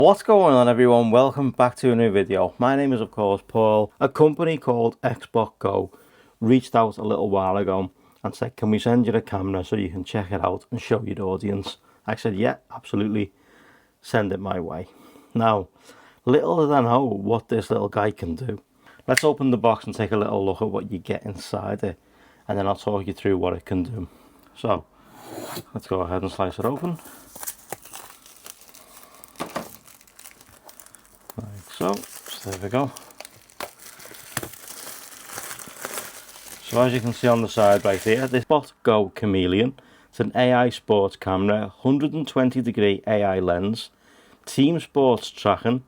What's going on, everyone? Welcome back to a new video. My name is of course Paul. A company called XbotGo reached out a little while ago and said, can we send you the camera so you can check it out and show your audience? I said, yeah, absolutely, send it my way. Now, little did I know what this little guy can do. Let's open the box and take a little look at what you get inside it, and then I'll talk you through what it can do. So let's go ahead and slice it open. Like so, there we go. So as you can see on the side right here, this XbotGo Chameleon, it's an AI sports camera, 120-degree AI lens, team sports tracking,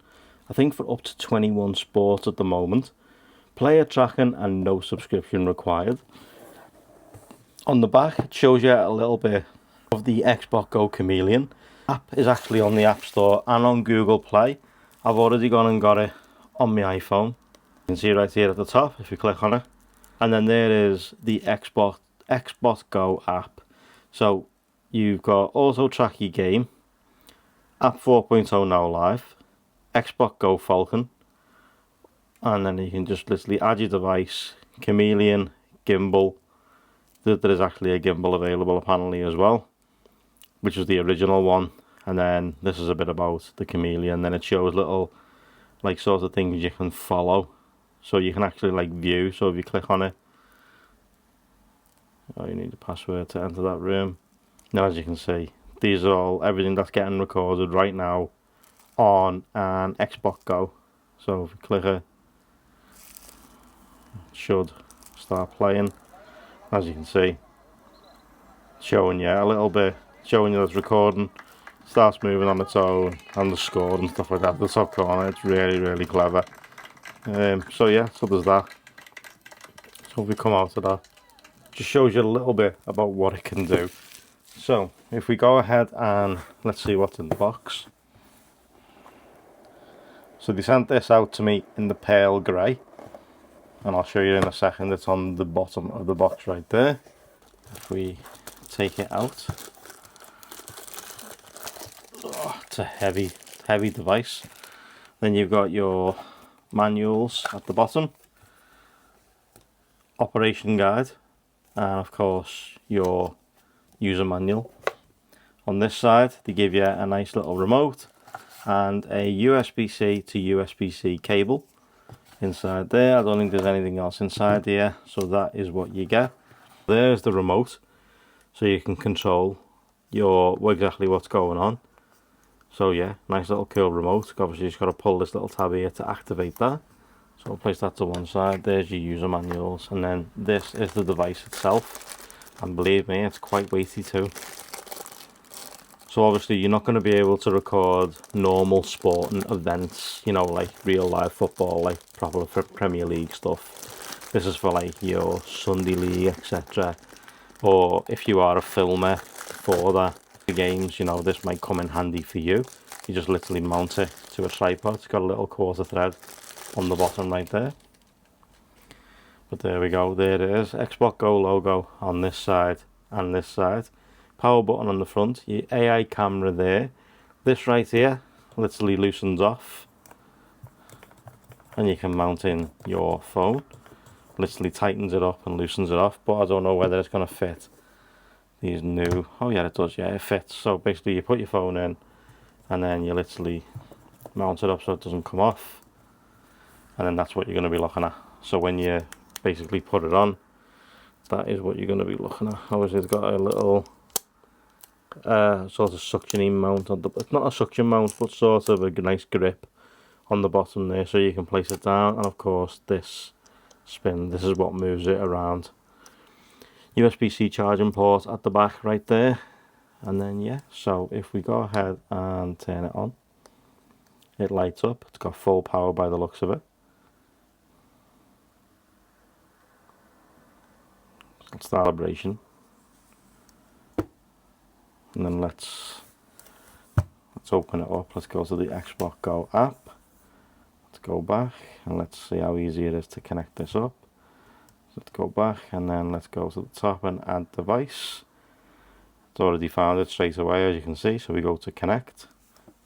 I think for up to 21 sports at the moment, player tracking and no subscription required. On the back it shows you a little bit of the XbotGo Chameleon. App is actually on the App Store and on Google Play. I've already gone and got it on my iPhone. You can see right here at the top if you click on it. And then there is the XbotGo app. So you've got auto track your game, app 4.0 now live, XbotGo Falcon, and then you can just literally add your device, Chameleon, gimbal. There is actually a gimbal available apparently as well, which is the original one. And then this is a bit about the Chameleon. Then it shows little like sort of things you can follow, so you can actually like view. So if you click on it, oh, you need a password to enter that room. Now as you can see, these are all everything that's getting recorded right now on an XbotGo. So if you click it, it should start playing. As you can see, showing you a little bit, showing you that's recording. Starts moving on its own, and the score and stuff like that. The top corner, it's really clever. So yeah, so there's that. So if we come out of that, just shows you a little bit about what it can do. So if we go ahead and let's see what's in the box. So they sent this out to me in the pale grey, and I'll show you in a second. It's on the bottom of the box right there. If we take it out, oh, it's a heavy device. Then you've got your manuals at the bottom, operation guide, and of course your user manual. On this side they give you a nice little remote and a USB-C to USB-C cable inside there. I don't think there's anything else inside here, so that is what you get. There's the remote, so you can control exactly what's going on. So yeah, nice little cool remote. Obviously you just got to pull this little tab here to activate that. So I'll place that to one side. There's your user manuals, and then this is the device itself, and believe me, it's quite weighty too. So obviously you're not going to be able to record normal sporting events, you know, like real live football, like proper Premier League stuff. This is for like your Sunday League, etc. Or if you are a filmer for that, the games, you know, this might come in handy for you. You just literally mount it to a tripod. It's got a little quarter thread on the bottom right there. But there we go, there it is. XbotGo logo on this side and this side. Power button on the front, your AI camera there. This right here literally loosens off, and you can mount in your phone. Literally tightens it up and loosens it off, but I don't know whether it's going to fit these new, oh yeah it does, yeah it fits. So basically you put your phone in and then you literally mount it up so it doesn't come off, and then that's what you're going to be looking at. So when you basically put it on, that is what you're going to be looking at. Obviously it's got a little sort of suctiony mount on the, it's not a suction mount, but sort of a nice grip on the bottom there, so you can place it down. And of course this spin, this is what moves it around. USB-C charging port at the back right there. And then yeah, so if we go ahead and turn it on, it lights up. It's got full power by the looks of it. Let's start vibration, and then let's open it up. Let's go to the XbotGo app. Let's go back and let's see how easy it is to connect this up. Let's go back and then let's go to the top and add device. It's already found it straight away, as you can see. So we go to connect.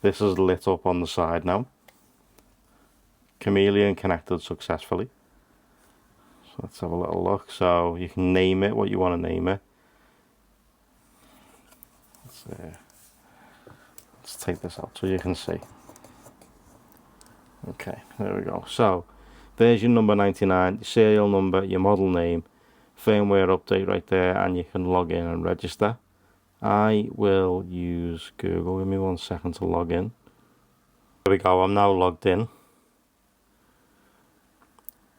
this is lit up on the side now. Chameleon connected successfully. So let's have a little look. So you can name it what you want to name it. Let's take this out so you can see. Okay, there we go. So version number 99, serial number, your model name, firmware update right there, and you can log in and register. I will use Google. Give me 1 second to log in. There we go, I'm now logged in.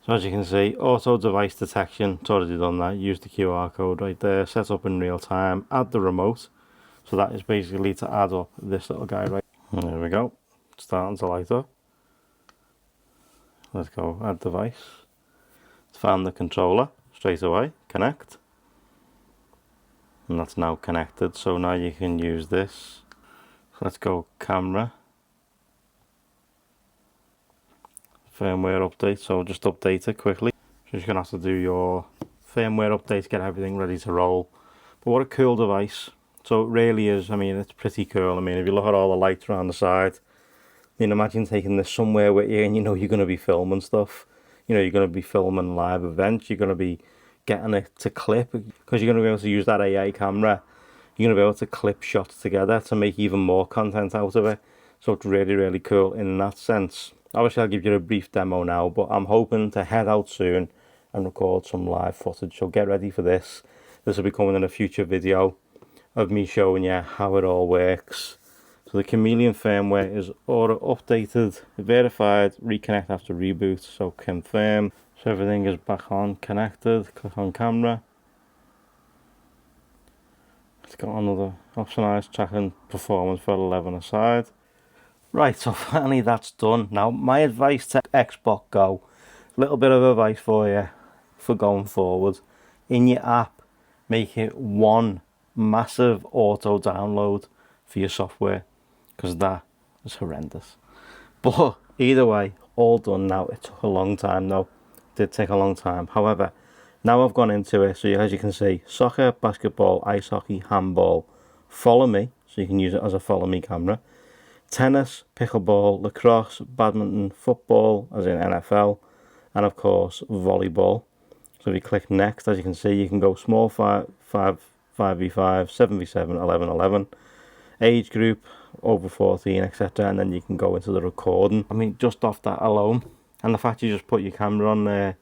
So as you can see, auto device detection, it's already done that. Use the QR code right there, set up in real time, add the remote. So that is basically to add up this little guy right there. We go, starting to light up. Let's go add device. Found the controller straight away, connect. And that's now connected, so now you can use this. So let's go camera. Firmware update, so just update it quickly. So you're gonna have to do your firmware update, get everything ready to roll. But what a cool device. So it really is, I mean, it's pretty cool. I mean, if you look at all the lights around the side, I mean, imagine taking this somewhere with you and you know you're going to be filming stuff. You know, you're going to be filming live events. You're going to be getting it to clip because you're going to be able to use that AI camera. You're going to be able to clip shots together to make even more content out of it. So it's really, really cool in that sense. Obviously, I'll give you a brief demo now, but I'm hoping to head out soon and record some live footage. So get ready for this. This will be coming in a future video of me showing you how it all works. So the Chameleon firmware is auto updated, verified, reconnect after reboot, so confirm. So everything is back on, connected, click on camera. It's got another optionized tracking performance for 11 aside. Right, so finally that's done. Now my advice to XbotGo, little bit of advice for you for going forward. In your app, make it one massive auto download for your software, because that is horrendous. But either way, all done now. It took a long time though. It did take a long time. However, now I've gone into it, so as you can see, soccer, basketball, ice hockey, handball, follow me, so you can use it as a follow me camera, tennis, pickleball, lacrosse, badminton, football, as in NFL, and of course volleyball. So if you click next, as you can see, you can go small 5v5, 7v7, 11v11, age group over 14, etc. And then you can go into the recording. I mean, just off that alone, and the fact you just put your camera on there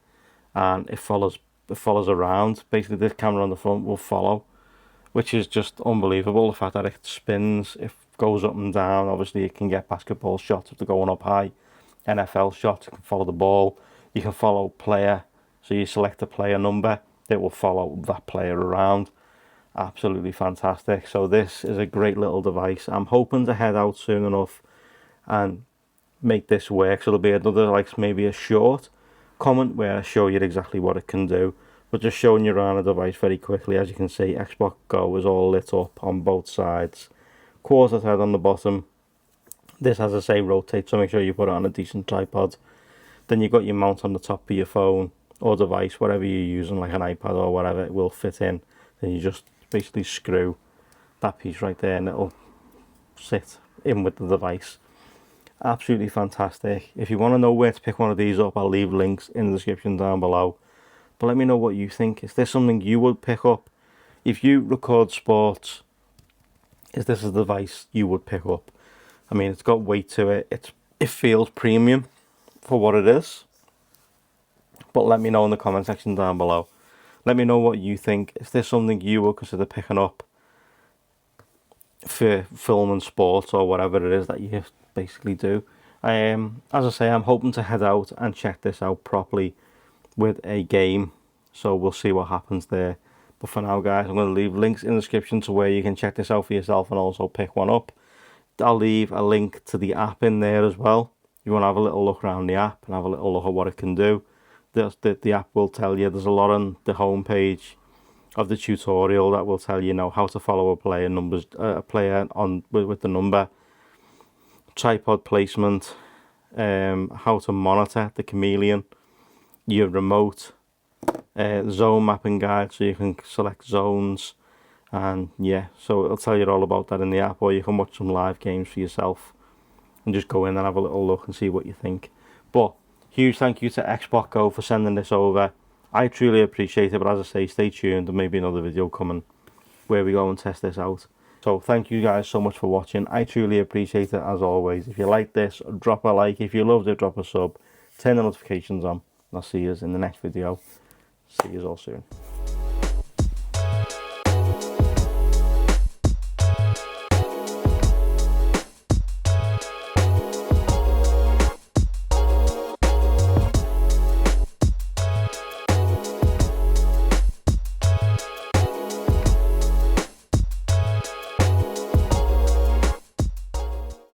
and it follows around. Basically, this camera on the front will follow, which is just unbelievable. The fact that it spins, it goes up and down. Obviously, it can get basketball shots if they're going up high, NFL shots. It can follow the ball. You can follow player. So you select a player number, it will follow that player around. Absolutely fantastic. So this is a great little device. I'm hoping to head out soon enough and make this work. So there'll be another, like maybe a short comment where I show you exactly what it can do. But just showing you around the device very quickly. As you can see, XbotGo is all lit up on both sides. Quarter head on the bottom. This, as I say, rotates, so make sure you put it on a decent tripod. Then you've got your mount on the top of your phone or device, whatever you're using, like an iPad or whatever, it will fit in. Then you just basically screw that piece right there and it'll sit in with the device. Absolutely fantastic. If you want to know where to pick one of these up, I'll leave links in the description down below. But let me know what you think. Is this something you would pick up? If you record sports, is this a device you would pick up? I mean, it's got weight to it. It feels premium for what it is. But let me know in the comment section down below. Let me know what you think. Is this something you would consider picking up for film and sports or whatever it is that you basically do? As I say, I'm hoping to head out and check this out properly with a game. So we'll see what happens there. But for now, guys, I'm going to leave links in the description to where you can check this out for yourself and also pick one up. I'll leave a link to the app in there as well. You want to have a little look around the app and have a little look at what it can do. The app will tell you, there's a lot on the home page of the tutorial that will tell you now how to follow a player on with the number, tripod placement, how to monitor the Chameleon, your remote, zone mapping guide, so you can select zones, and yeah, so it'll tell you all about that in the app, or you can watch some live games for yourself. and just go in and have a little look and see what you think. But huge thank you to XbotGo for sending this over. I truly appreciate it, but as I say, stay tuned, there may be another video coming where we go and test this out. So thank you guys so much for watching. I truly appreciate it as always. If you like this, drop a like. If you loved it, drop a sub. Turn the notifications on. And I'll see you in the next video. See you all soon.